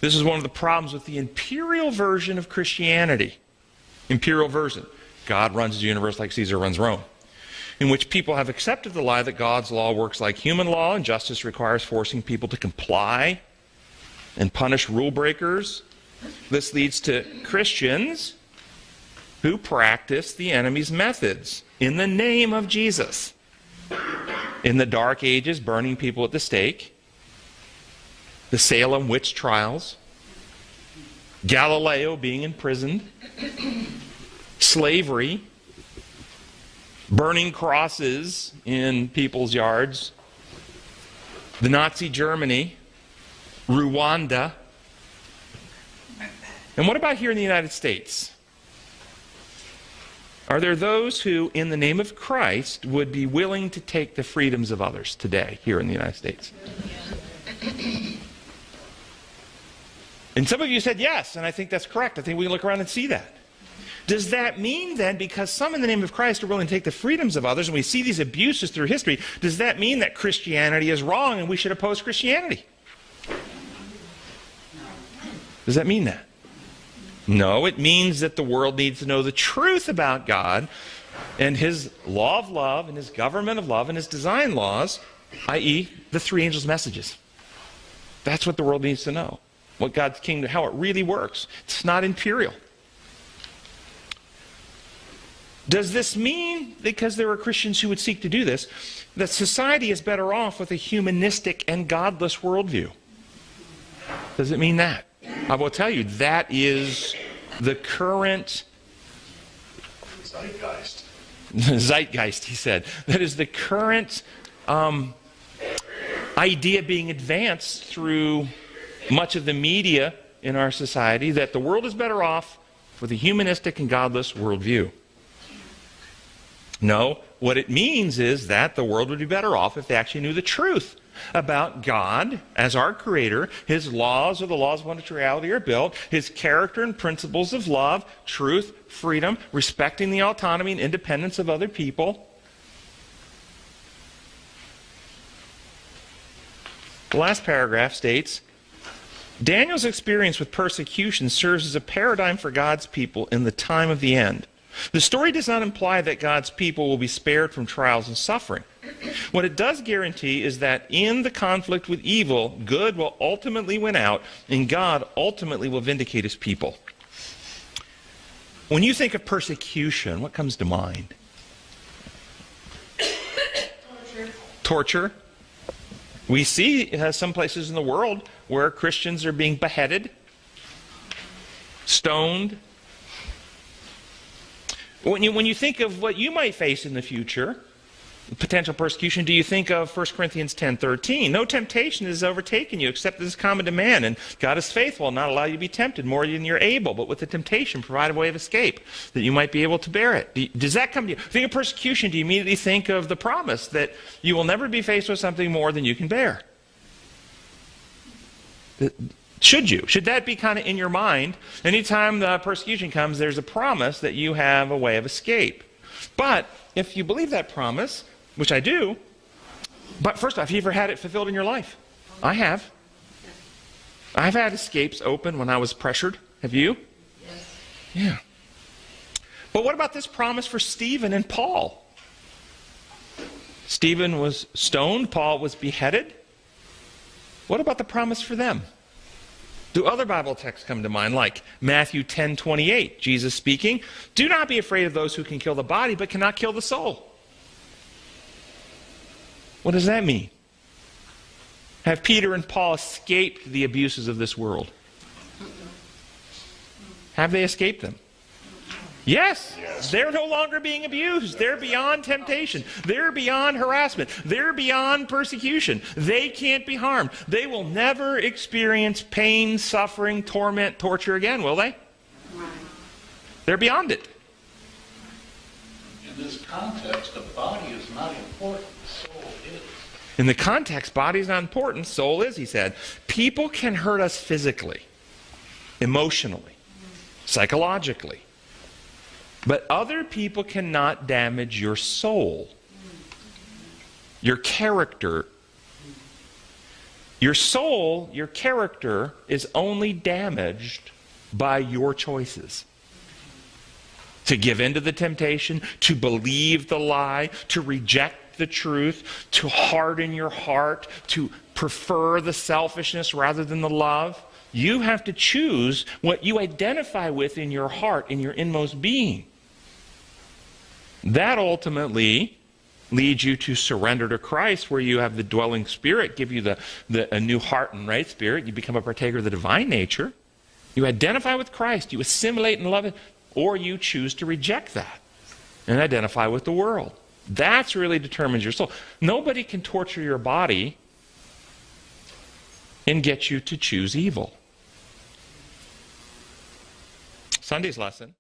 This is one of the problems with the imperial version of Christianity. Imperial version. God runs the universe like Caesar runs Rome. In which people have accepted the lie that God's law works like human law and justice requires forcing people to comply and punish rule breakers. This leads to Christians who practice the enemy's methods in the name of Jesus. In the Dark Ages, burning people at the stake, the Salem witch trials, Galileo being imprisoned, slavery, burning crosses in people's yards, the Nazi Germany, Rwanda. And what about here in the United States? Are there those who, in the name of Christ, would be willing to take the freedoms of others today here in the United States? And some of you said yes, and I think that's correct. I think we can look around and see that. Does that mean then, because some in the name of Christ are willing to take the freedoms of others, and we see these abuses through history, does that mean that Christianity is wrong and we should oppose Christianity? Does that mean that? No, it means that the world needs to know the truth about God and His law of love and His government of love and His design laws, i.e. the three angels' messages. That's what the world needs to know. What God's kingdom, how it really works. It's not imperial. Does this mean, because there are Christians who would seek to do this, that society is better off with a humanistic and godless worldview? Does it mean that? I will tell you, that is the current zeitgeist. Zeitgeist, he said. That is the current idea being advanced through much of the media in our society, that the world is better off with a humanistic and godless worldview. No, what it means is that the world would be better off if they actually knew the truth about God as our creator, His laws, or the laws of which reality are built, His character and principles of love, truth, freedom, respecting the autonomy and independence of other people. The last paragraph states, Daniel's experience with persecution serves as a paradigm for God's people in the time of the end. The story does not imply that God's people will be spared from trials and suffering. What it does guarantee is that in the conflict with evil, good will ultimately win out, and God ultimately will vindicate His people. When you think of persecution, what comes to mind? Torture. We see some places in the world where Christians are being beheaded, stoned. When you think of what you might face in the future, potential persecution, do you think of 1 Corinthians 10:13? No temptation has overtaken you except as is common to man, and God is faithful and not allow you to be tempted more than you're able, but with the temptation provide a way of escape that you might be able to bear it. Does that come to you? Think of persecution, do you immediately think of the promise that you will never be faced with something more than you can bear? Should you? Should that be kind of in your mind? Anytime the persecution comes, there's a promise that you have a way of escape. But if you believe that promise, which I do, but first off, have you ever had it fulfilled in your life? I have. I've had escapes open when I was pressured. Have you? Yes. Yeah. But what about this promise for Stephen and Paul? Stephen was stoned, Paul was beheaded. What about the promise for them? Do other Bible texts come to mind, like Matthew 10:28, Jesus speaking, "Do not be afraid of those who can kill the body, but cannot kill the soul." What does that mean? Have Peter and Paul escaped the abuses of this world? Have they escaped them? Yes. They're no longer being abused. They're beyond temptation. They're beyond harassment. They're beyond persecution. They can't be harmed. They will never experience pain, suffering, torment, torture again, will they? They're beyond it. In this context, the body is not important, the soul is. In the context, body is not important, soul is, he said. People can hurt us physically, emotionally, psychologically. But other people cannot damage your soul, your character. Your soul, your character, is only damaged by your choices. To give in to the temptation, to believe the lie, to reject the truth, to harden your heart, to prefer the selfishness rather than the love. You have to choose what you identify with in your heart, in your inmost being. That ultimately leads you to surrender to Christ, where you have the dwelling Spirit give you a new heart and right spirit. You become a partaker of the divine nature. You identify with Christ. You assimilate and love it. Or you choose to reject that and identify with the world. That's really determines your soul. Nobody can torture your body and get you to choose evil. Sunday's lesson.